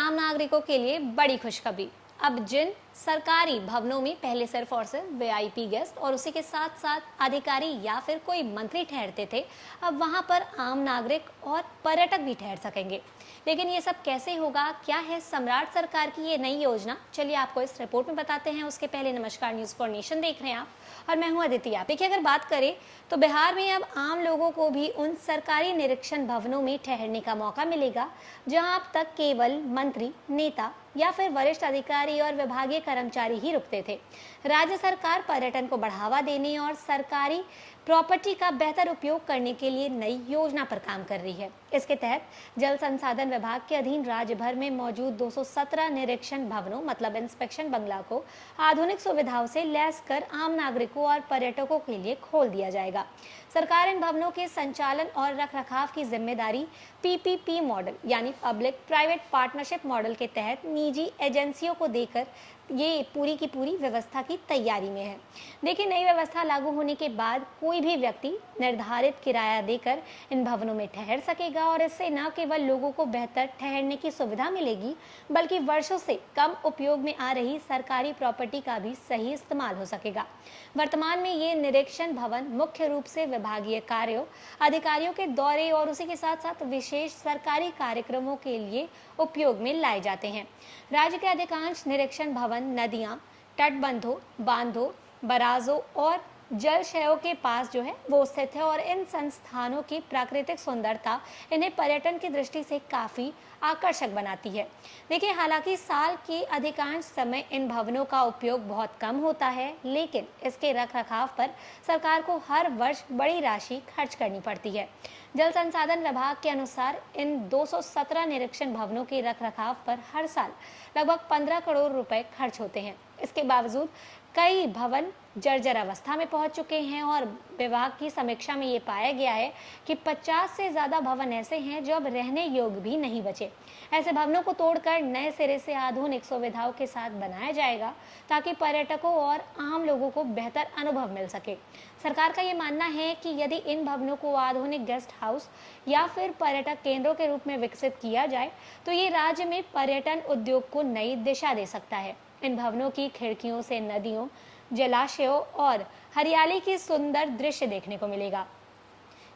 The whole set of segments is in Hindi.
आम नागरिकों के लिए बड़ी खुशखबरी। अब जिन सरकारी भवनों में पहले सिर्फ और सिर्फ वीआईपी गेस्ट और उसी के साथ साथ अधिकारी या फिर कोई मंत्री ठहरते थे, अब वहां पर आम नागरिक और पर्यटक भी ठहर सकेंगे। लेकिन ये सब कैसे होगा, क्या है सम्राट सरकार की ये नई योजना, चलिए आपको इस रिपोर्ट में बताते हैं। उसके पहले नमस्कार, न्यूज फॉर नेशन देख रहे हैं आप और मैं हूं अदिति। आप देखिए, अगर बात करें तो बिहार में अब आम लोगों को भी उन सरकारी निरीक्षण भवनों में ठहरने का मौका मिलेगा जहां अब तक केवल मंत्री, नेता या फिर वरिष्ठ अधिकारी और विभागीय कर्मचारी ही रुकते थे। राज्य सरकार पर्यटन को बढ़ावा देने और सरकारी प्रॉपर्टी का बेहतर उपयोग करने के लिए नई योजना पर काम कर रही है। इसके तहत जल संसाधन विभाग के अधीन राज्य भर में मौजूद 217 निरीक्षण भवनों मतलब इंस्पेक्शन बंगला को आधुनिक सुविधाओं से लैस कर आम नागरिकों और पर्यटकों के लिए खोल दिया जाएगा। सरकार इन भवनों के संचालन और रखरखाव की जिम्मेदारी पीपीपी मॉडल यानी पब्लिक प्राइवेट पार्टनरशिप मॉडल के तहत निजी एजेंसियों को देकर ये पूरी की पूरी व्यवस्था की तैयारी में है। देखिए, नई व्यवस्था लागू होने के बाद कोई भी व्यक्ति निर्धारित किराया देकर इन भवनों में ठहर सकेगा और इससे न केवल लोगों को बेहतर ठहरने की सुविधा मिलेगी, बल्कि वर्षों से कम उपयोग में आ रही सरकारी प्रॉपर्टी का भी सही इस्तेमाल हो सकेगा। वर्तमान में ये निरीक्षण भवन मुख्य रूप से विभागीय कार्यों, अधिकारियों के दौरे और उसी के साथ साथ विशेष सरकारी कार्यक्रमों के लिए उपयोग में लाए जाते हैं। राज्य के अधिकांश निरीक्षण भवन नदियां, तटबंधों, बांधों, बराजों और जलाशयों के पास वो स्थित है और इन संस्थानों की प्राकृतिक सुंदरता इन्हें पर्यटन की दृष्टि से काफी आकर्षक बनाती है। देखिए, हालांकि साल के अधिकांश समय इन भवनों का उपयोग बहुत कम होता है, लेकिन इसके रखरखाव पर सरकार को हर वर्ष बड़ी राशि खर्च करनी पड़ती है। जल संसाधन विभाग के अनुसार इन 217 निरीक्षण भवनों के रखरखाव पर हर साल लगभग 15 करोड़ रुपए खर्च होते हैं। इसके बावजूद कई भवन जर्जर अवस्था में पहुंच चुके हैं और विभाग की समीक्षा में ये पाया गया है कि 50 से ज्यादा भवन ऐसे हैं जो अब रहने योग्य भी नहीं बचे। ऐसे भवनों को तोड़कर नए सिरे से आधुनिक सुविधाओं के साथ बनाया जाएगा ताकि पर्यटकों और आम लोगों को बेहतर अनुभव मिल सके। सरकार का ये मानना है कि यदि इन भवनों को आधुनिक गेस्ट हाउस या फिर पर्यटक केंद्रों के रूप में विकसित किया जाए तो ये राज्य में पर्यटन उद्योग को नई दिशा दे सकता है। इन भवनों की खिड़कियों से नदियों, जलाशयों और हरियाली की सुंदर दृश्य देखने को मिलेगा।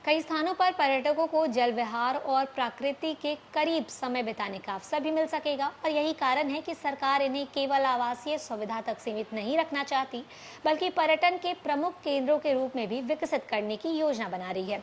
कई स्थानों पर पर्यटकों को जल विहार और प्रकृति के करीब समय बिताने का अवसर भी मिल सकेगा और यही कारण है कि सरकार इन्हें केवल आवासीय सुविधा तक सीमित नहीं रखना चाहती, बल्कि पर्यटन के प्रमुख केंद्रों के रूप में भी विकसित करने की योजना बना रही है।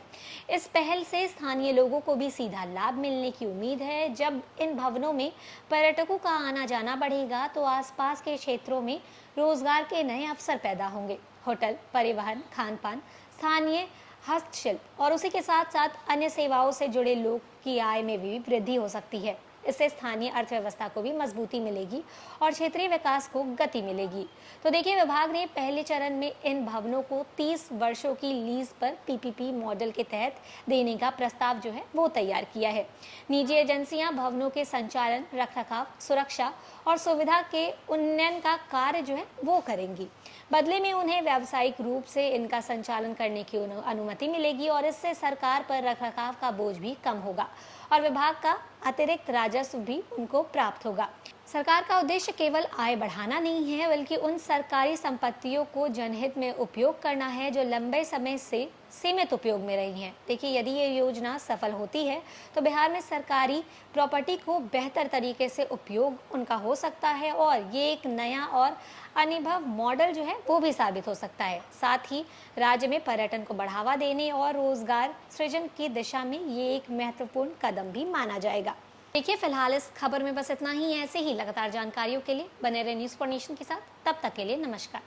इस पहल से स्थानीय लोगों को भी सीधा लाभ मिलने की उम्मीद है। जब इन भवनों में पर्यटकों का आना जाना बढ़ेगा तो आसपास के क्षेत्रों में रोजगार के नए अवसर पैदा होंगे। होटल, परिवहन, खान पान, स्थानीय हस्तशिल्प और उसी के साथ साथ अन्य सेवाओं से जुड़े लोग की आय में भी वृद्धि हो सकती है। इससे स्थानीय अर्थव्यवस्था को भी मजबूती मिलेगी और क्षेत्रीय विकास को गति मिलेगी। तो देखिए, विभाग ने पहले चरण में इन भवनों को 30 वर्षों की लीज पर पीपीपी मॉडल के तहत देने का प्रस्ताव वो तैयार किया है। निजी एजेंसियां भवनों के संचालन, रखरखाव, सुरक्षा और सुविधा के उन्नयन का कार्य वो करेंगी। बदले में उन्हें व्यावसायिक रूप से इनका संचालन करने की अनुमति मिलेगी और इससे सरकार पर रखरखाव का बोझ भी कम होगा और विभाग का अतिरिक्त राजस्व भी उनको प्राप्त होगा। सरकार का उद्देश्य केवल आय बढ़ाना नहीं है, बल्कि उन सरकारी संपत्तियों को जनहित में उपयोग करना है जो लंबे समय से सीमित उपयोग में रही हैं। देखिए, यदि ये योजना सफल होती है तो बिहार में सरकारी प्रॉपर्टी को बेहतर तरीके से उपयोग उनका हो सकता है और ये एक नया और अनुभव मॉडल वो भी साबित हो सकता है। साथ ही राज्य में पर्यटन को बढ़ावा देने और रोजगार सृजन की दिशा में ये एक महत्वपूर्ण कदम भी माना जाएगा। देखिए, फिलहाल इस खबर में बस इतना ही। ऐसे ही लगातार जानकारियों के लिए बने रहे न्यूज फॉर नेशन के साथ। तब तक के लिए नमस्कार।